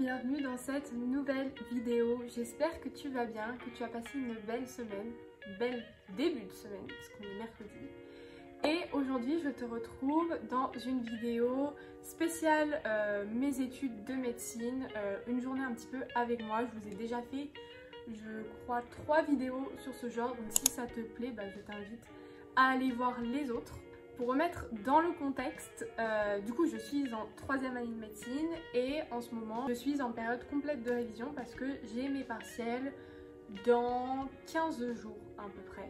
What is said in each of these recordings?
bienvenue dans cette nouvelle vidéo. J'espère que tu vas bien, que tu as passé une belle semaine, bel début de semaine, parce qu'on est mercredi. Et aujourd'hui, je te retrouve dans une vidéo spéciale mes études de médecine, une journée un petit peu avec moi. Je vous ai déjà fait, je crois, 3 vidéos sur ce genre, donc si ça te plaît, je t'invite à aller voir les autres. Pour remettre dans le contexte, du coup je suis en 3e année de médecine et en ce moment je suis en période complète de révision parce que j'ai mes partiels dans 15 jours à peu près.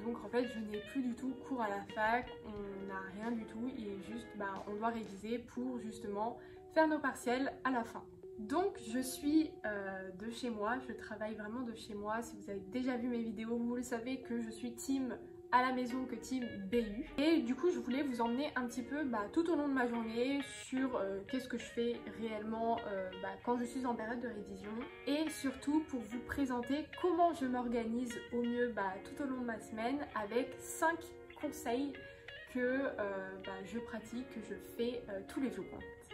Donc en fait je n'ai plus du tout cours à la fac, on n'a rien du tout et juste on doit réviser pour justement faire nos partiels à la fin. Donc je suis de chez moi, je travaille vraiment de chez moi. Si vous avez déjà vu mes vidéos, vous le savez que je suis team à la maison que team BU. Et du coup je voulais vous emmener un petit peu tout au long de ma journée sur qu'est-ce que je fais réellement quand je suis en période de révision, et surtout pour vous présenter comment je m'organise au mieux tout au long de ma semaine avec 5 conseils que je pratique, que je fais tous les jours.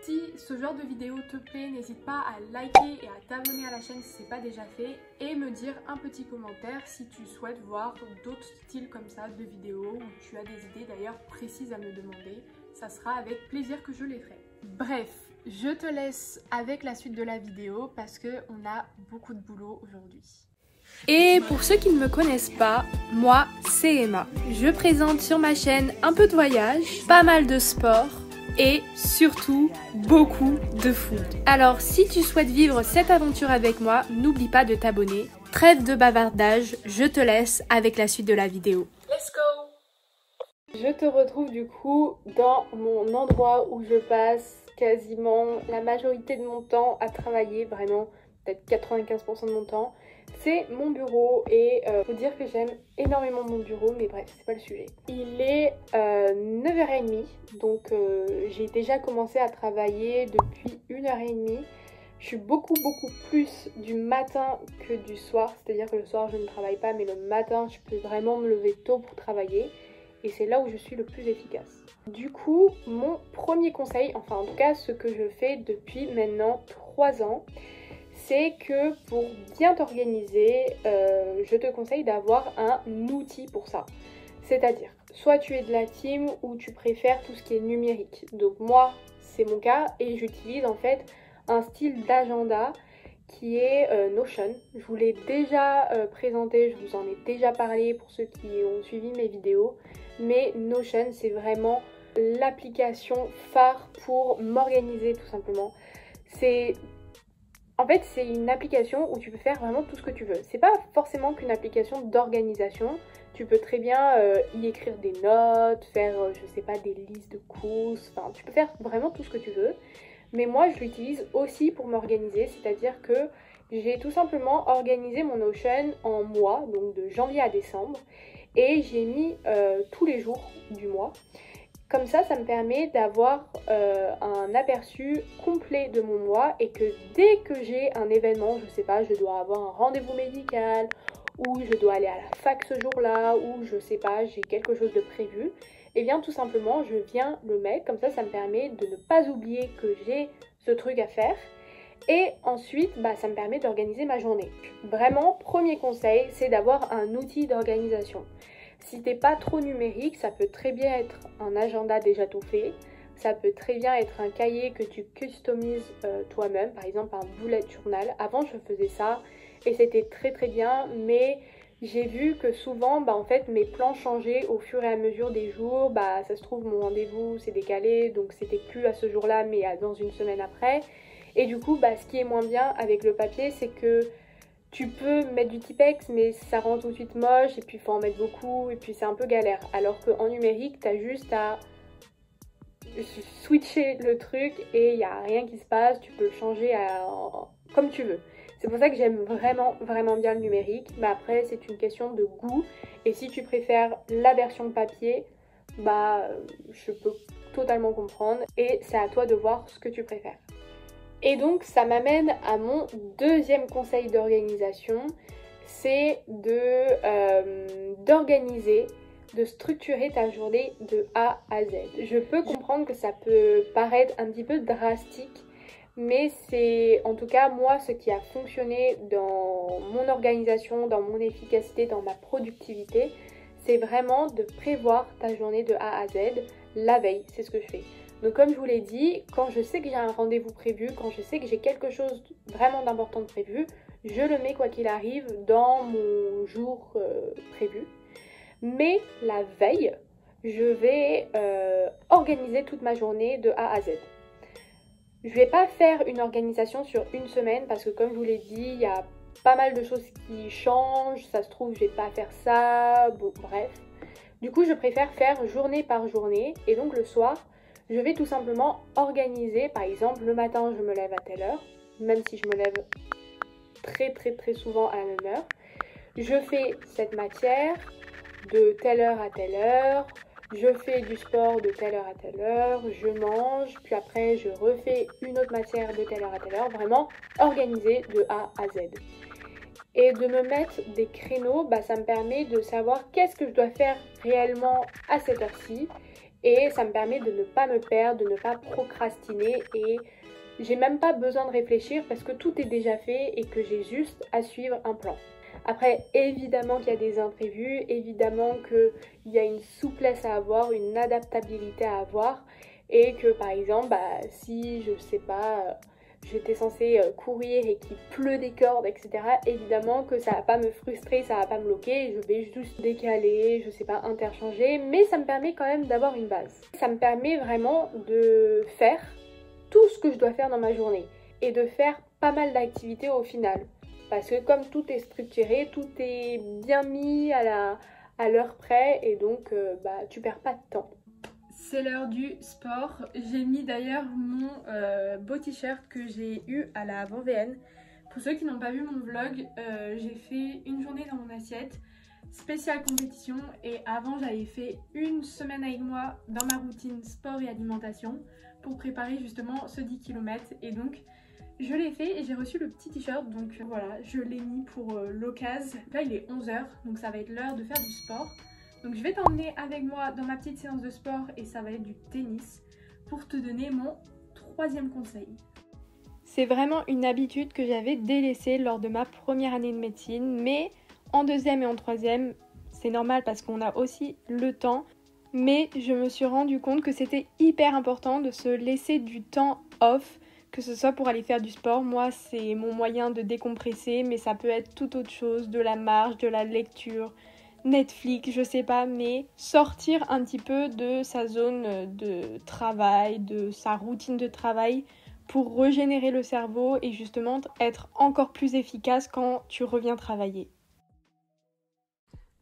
Si ce genre de vidéo te plaît, n'hésite pas à liker et à t'abonner à la chaîne si ce n'est pas déjà fait, et me dire un petit commentaire si tu souhaites voir d'autres styles comme ça de vidéos, ou tu as des idées d'ailleurs précises à me demander. Ça sera avec plaisir que je les ferai. Bref, je te laisse avec la suite de la vidéo parce qu'on a beaucoup de boulot aujourd'hui. Et pour ceux qui ne me connaissent pas, moi c'est Emma. Je présente sur ma chaîne un peu de voyage, pas mal de sport et surtout beaucoup de food. Alors si tu souhaites vivre cette aventure avec moi, n'oublie pas de t'abonner. Trêve de bavardage, je te laisse avec la suite de la vidéo. Let's go! Je te retrouve du coup dans mon endroit où je passe quasiment la majorité de mon temps à travailler, vraiment peut-être 95% de mon temps. C'est mon bureau et faut dire que j'aime énormément mon bureau, mais bref, c'est pas le sujet. Il est 9h30, donc j'ai déjà commencé à travailler depuis 1h30. Je suis beaucoup plus du matin que du soir, c'est-à-dire que le soir je ne travaille pas, mais le matin je peux vraiment me lever tôt pour travailler et c'est là où je suis le plus efficace. Du coup, mon premier conseil, enfin en tout cas ce que je fais depuis maintenant 3 ans, c'est que pour bien t'organiser, je te conseille d'avoir un outil pour ça. C'est-à-dire, soit tu es de la team ou tu préfères tout ce qui est numérique. Donc moi, c'est mon cas et j'utilise en fait un style d'agenda qui est Notion. Je vous l'ai déjà présenté, je vous en ai déjà parlé pour ceux qui ont suivi mes vidéos. Mais Notion, c'est vraiment l'application phare pour m'organiser tout simplement. En fait, c'est une application où tu peux faire vraiment tout ce que tu veux. C'est pas forcément qu'une application d'organisation. Tu peux très bien y écrire des notes, faire, je sais pas, des listes de courses. Enfin, tu peux faire vraiment tout ce que tu veux. Mais moi, je l'utilise aussi pour m'organiser. C'est-à-dire que j'ai tout simplement organisé mon Notion en mois, donc de janvier à décembre. Et j'ai mis tous les jours du mois. Comme ça me permet d'avoir un aperçu complet de mon mois et que dès que j'ai un événement, je sais pas, je dois avoir un rendez-vous médical ou je dois aller à la fac ce jour-là ou je sais pas, j'ai quelque chose de prévu, et bien tout simplement je viens le mettre, comme ça me permet de ne pas oublier que j'ai ce truc à faire et ensuite ça me permet d'organiser ma journée. Vraiment, premier conseil, c'est d'avoir un outil d'organisation. Si t'es pas trop numérique, ça peut très bien être un agenda déjà tout fait. Ça peut très bien être un cahier que tu customises toi-même, par exemple un bullet journal. Avant je faisais ça et c'était très bien, mais j'ai vu que souvent en fait mes plans changeaient au fur et à mesure des jours. Ça se trouve mon rendez-vous s'est décalé, donc c'était plus à ce jour-là mais dans une semaine après. Et du coup ce qui est moins bien avec le papier, c'est que tu peux mettre du Tipex mais ça rend tout de suite moche et puis il faut en mettre beaucoup et puis c'est un peu galère. Alors qu'en numérique, tu as juste à switcher le truc et il n'y a rien qui se passe, tu peux le changer comme tu veux. C'est pour ça que j'aime vraiment bien le numérique, mais après c'est une question de goût et si tu préfères la version papier, je peux totalement comprendre et c'est à toi de voir ce que tu préfères. Et donc ça m'amène à mon deuxième conseil d'organisation, c'est d'organiser, de structurer ta journée de A à Z. Je peux comprendre que ça peut paraître un petit peu drastique, mais c'est en tout cas moi ce qui a fonctionné dans mon organisation, dans mon efficacité, dans ma productivité. C'est vraiment de prévoir ta journée de A à Z la veille, c'est ce que je fais. Donc comme je vous l'ai dit, quand je sais que j'ai un rendez-vous prévu, quand je sais que j'ai quelque chose vraiment d'important de prévu, je le mets quoi qu'il arrive dans mon jour prévu. Mais la veille, je vais organiser toute ma journée de A à Z. Je ne vais pas faire une organisation sur une semaine parce que comme je vous l'ai dit, il y a pas mal de choses qui changent, ça se trouve je vais pas faire ça, bon bref. Du coup je préfère faire journée par journée et donc le soir je vais tout simplement organiser, par exemple le matin je me lève à telle heure, même si je me lève très souvent à la même heure. Je fais cette matière de telle heure à telle heure, je fais du sport de telle heure à telle heure, je mange, puis après je refais une autre matière de telle heure à telle heure, vraiment organisé de A à Z. Et de me mettre des créneaux, ça me permet de savoir qu'est-ce que je dois faire réellement à cette heure-ci. Et ça me permet de ne pas me perdre, de ne pas procrastiner. Et j'ai même pas besoin de réfléchir parce que tout est déjà fait et que j'ai juste à suivre un plan. Après, évidemment qu'il y a des imprévus, évidemment qu'il y a une souplesse à avoir, une adaptabilité à avoir. Et que par exemple, si je sais pas... j'étais censée courir et qu'il pleut des cordes, etc. Évidemment que ça va pas me frustrer, ça va pas me bloquer, je vais juste décaler, je sais pas, interchanger, mais ça me permet quand même d'avoir une base. Ça me permet vraiment de faire tout ce que je dois faire dans ma journée et de faire pas mal d'activités au final. Parce que comme tout est structuré, tout est bien mis à l'heure près et donc tu perds pas de temps. C'est l'heure du sport. J'ai mis d'ailleurs mon beau t-shirt que j'ai eu à la Vendéenne. Pour ceux qui n'ont pas vu mon vlog, j'ai fait une journée dans mon assiette, spéciale compétition. Et avant, j'avais fait une semaine avec moi dans ma routine sport et alimentation pour préparer justement ce 10 km. Et donc, je l'ai fait et j'ai reçu le petit t-shirt. Donc voilà, je l'ai mis pour l'occasion. Là, il est 11 h, donc ça va être l'heure de faire du sport. Donc je vais t'emmener avec moi dans ma petite séance de sport et ça va être du tennis pour te donner mon 3e conseil. C'est vraiment une habitude que j'avais délaissée lors de ma première année de médecine, mais en 2e et en 3e, c'est normal parce qu'on a aussi le temps. Mais je me suis rendu compte que c'était hyper important de se laisser du temps off, que ce soit pour aller faire du sport. Moi, c'est mon moyen de décompresser, mais ça peut être tout autre chose, de la marche, de la lecture, Netflix, je sais pas, mais sortir un petit peu de sa zone de travail, de sa routine de travail pour régénérer le cerveau et justement être encore plus efficace quand tu reviens travailler.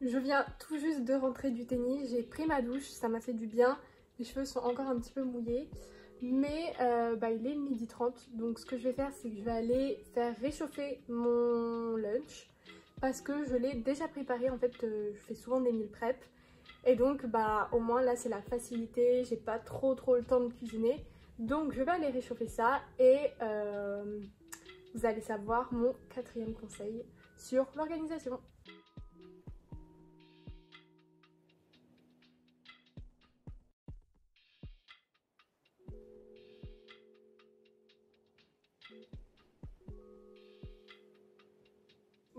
Je viens tout juste de rentrer du tennis, j'ai pris ma douche, ça m'a fait du bien, les cheveux sont encore un petit peu mouillés, mais il est 12h30, donc ce que je vais faire c'est que je vais aller faire réchauffer mon lunch. Parce que je l'ai déjà préparé, en fait je fais souvent des meal prep et donc au moins là c'est la facilité, j'ai pas trop le temps de cuisiner, donc je vais aller réchauffer ça et vous allez savoir mon 4e conseil sur l'organisation.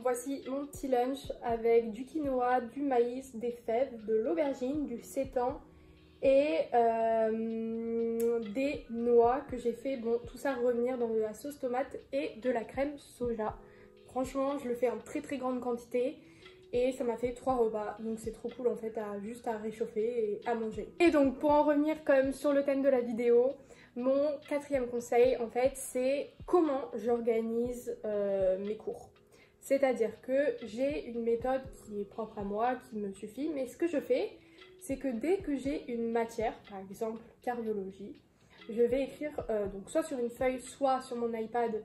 Voici mon petit lunch avec du quinoa, du maïs, des fèves, de l'aubergine, du sétan et des noix que j'ai fait, tout ça revenir dans de la sauce tomate et de la crème soja. Franchement, je le fais en très grande quantité et ça m'a fait 3 repas, donc c'est trop cool en fait, juste à réchauffer et à manger. Et donc pour en revenir quand même sur le thème de la vidéo, mon 4e conseil en fait c'est comment j'organise mes cours. C'est-à-dire que j'ai une méthode qui est propre à moi, qui me suffit, mais ce que je fais, c'est que dès que j'ai une matière, par exemple cardiologie, je vais écrire donc soit sur une feuille, soit sur mon iPad,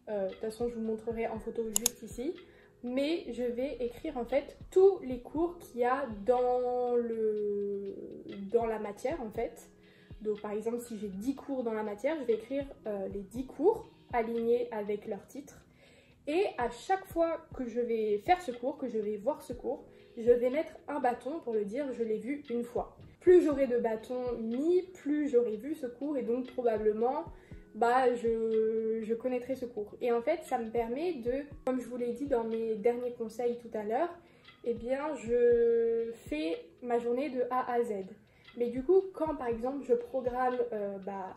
de toute façon je vous montrerai en photo juste ici, mais je vais écrire en fait tous les cours qu'il y a dans la matière en fait. Donc par exemple si j'ai 10 cours dans la matière, je vais écrire les 10 cours alignés avec leur titre. Et à chaque fois que je vais faire ce cours, que je vais voir ce cours, je vais mettre un bâton pour le dire je l'ai vu une fois. Plus j'aurai de bâtons mis, plus j'aurai vu ce cours et donc probablement bah je connaîtrai ce cours. Et en fait, ça me permet de, comme je vous l'ai dit dans mes derniers conseils tout à l'heure, eh bien je fais ma journée de A à Z. Mais du coup, quand par exemple je programme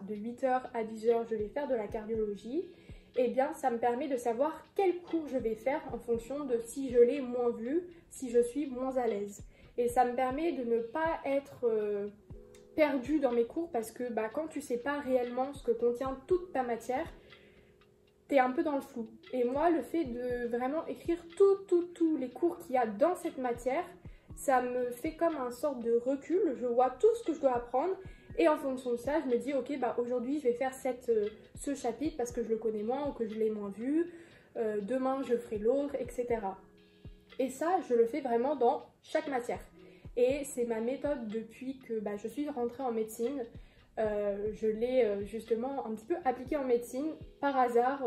de 8h à 10h, je vais faire de la cardiologie, eh bien ça me permet de savoir quel cours je vais faire en fonction de si je l'ai moins vu, si je suis moins à l'aise. Et ça me permet de ne pas être perdue dans mes cours parce que quand tu sais pas réellement ce que contient toute ta matière, t'es un peu dans le flou. Et moi, le fait de vraiment écrire tous les cours qu'il y a dans cette matière, ça me fait comme un sorte de recul. Je vois tout ce que je dois apprendre et en fonction de ça, je me dis ok, aujourd'hui je vais faire ce chapitre parce que je le connais moins ou que je l'ai moins vu. Demain je ferai l'autre, etc. Et ça, je le fais vraiment dans chaque matière. Et c'est ma méthode depuis que je suis rentrée en médecine. Je l'ai justement un petit peu appliquée en médecine par hasard,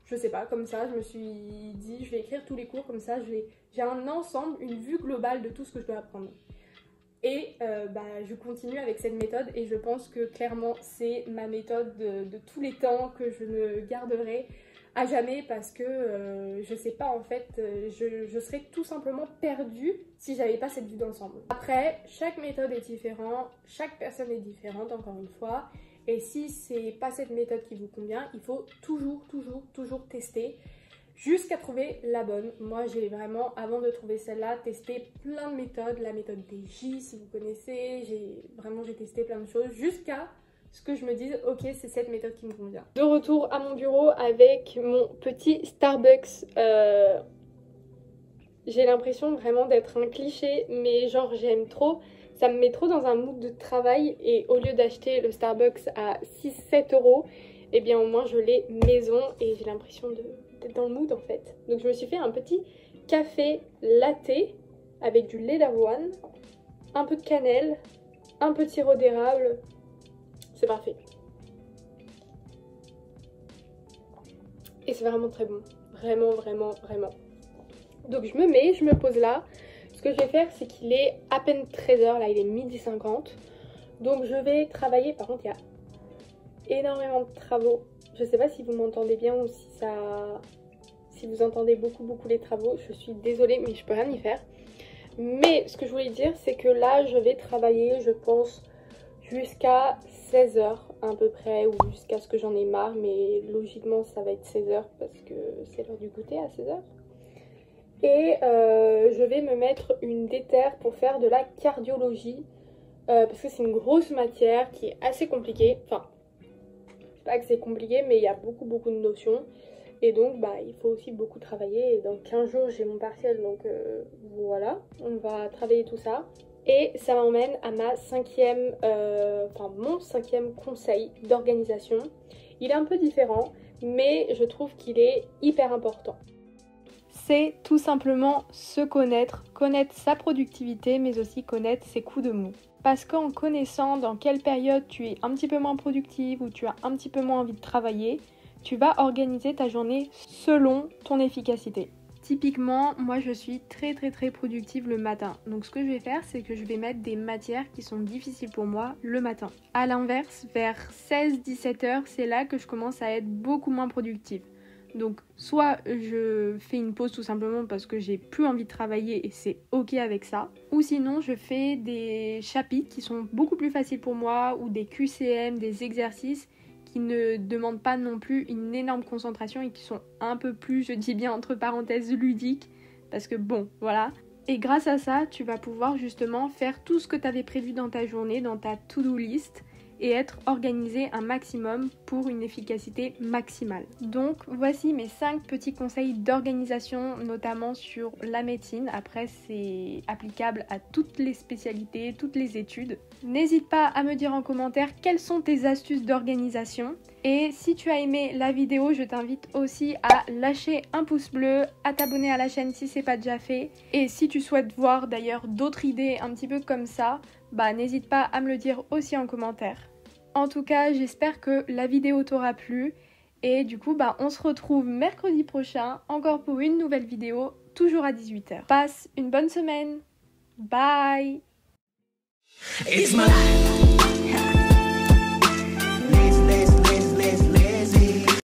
je sais pas, comme ça je me suis dit je vais écrire tous les cours comme ça, j'ai un ensemble, une vue globale de tout ce que je dois apprendre. Et je continue avec cette méthode et je pense que clairement c'est ma méthode de tous les temps que je ne garderai à jamais parce que je sais pas en fait, je serais tout simplement perdue si j'avais pas cette vue d'ensemble. Après, chaque méthode est différente, chaque personne est différente encore une fois, et si c'est pas cette méthode qui vous convient, il faut toujours tester jusqu'à trouver la bonne. Moi j'ai vraiment, avant de trouver celle-là, testé plein de méthodes, la méthode des J si vous connaissez, j'ai testé plein de choses jusqu'à ce que je me dise ok, c'est cette méthode qui me convient. De retour à mon bureau avec mon petit Starbucks. J'ai l'impression vraiment d'être un cliché, mais genre j'aime trop. Ça me met trop dans un mood de travail et au lieu d'acheter le Starbucks à 6-7 €, eh bien au moins je l'ai maison et j'ai l'impression d'être dans le mood en fait. Donc je me suis fait un petit café latte avec du lait d'avoine, un peu de cannelle, un peu de sirop d'érable. C'est parfait. Et c'est vraiment très bon. Vraiment. Donc je me pose là. Ce que je vais faire, c'est qu'il est à peine 13h. Là, il est 12h50. Donc je vais travailler. Par contre, il y a énormément de travaux. Je sais pas si vous m'entendez bien ou si vous entendez beaucoup les travaux. Je suis désolée, mais je peux rien y faire. Mais ce que je voulais dire, c'est que là, je vais travailler, je pense, jusqu'à 16h à peu près, ou jusqu'à ce que j'en ai marre, mais logiquement ça va être 16h parce que c'est l'heure du goûter à 16h. Et je vais me mettre une déterre pour faire de la cardiologie, parce que c'est une grosse matière qui est assez compliquée. Enfin, c'est pas que c'est compliqué, mais il y a beaucoup de notions. Et donc il faut aussi beaucoup travailler. Et dans 15 jours j'ai mon partiel, donc voilà, on va travailler tout ça. Et ça m'emmène à mon cinquième conseil d'organisation. Il est un peu différent, mais je trouve qu'il est hyper important. C'est tout simplement se connaître sa productivité, mais aussi connaître ses coups de mou. Parce qu'en connaissant dans quelle période tu es un petit peu moins productive ou tu as un petit peu moins envie de travailler, tu vas organiser ta journée selon ton efficacité. Typiquement, moi je suis très productive le matin. Donc ce que je vais faire, c'est que je vais mettre des matières qui sont difficiles pour moi le matin. A l'inverse, vers 16-17 heures, c'est là que je commence à être beaucoup moins productive. Donc soit je fais une pause tout simplement parce que j'ai plus envie de travailler et c'est ok avec ça. Ou sinon je fais des chapitres qui sont beaucoup plus faciles pour moi ou des QCM, des exercices qui ne demandent pas non plus une énorme concentration et qui sont un peu plus, je dis bien entre parenthèses, ludiques. Parce que bon, voilà. Et grâce à ça, tu vas pouvoir justement faire tout ce que tu avais prévu dans ta journée, dans ta to-do list, et être organisé un maximum pour une efficacité maximale. Donc voici mes 5 petits conseils d'organisation, notamment sur la médecine. Après c'est applicable à toutes les spécialités, toutes les études. N'hésite pas à me dire en commentaire quelles sont tes astuces d'organisation. Et si tu as aimé la vidéo, je t'invite aussi à lâcher un pouce bleu, à t'abonner à la chaîne si c'est pas déjà fait. Et si tu souhaites voir d'ailleurs d'autres idées un petit peu comme ça, n'hésite pas à me le dire aussi en commentaire. En tout cas, j'espère que la vidéo t'aura plu. Et du coup, on se retrouve mercredi prochain, encore pour une nouvelle vidéo, toujours à 18h. Passe une bonne semaine. Bye! It's my life.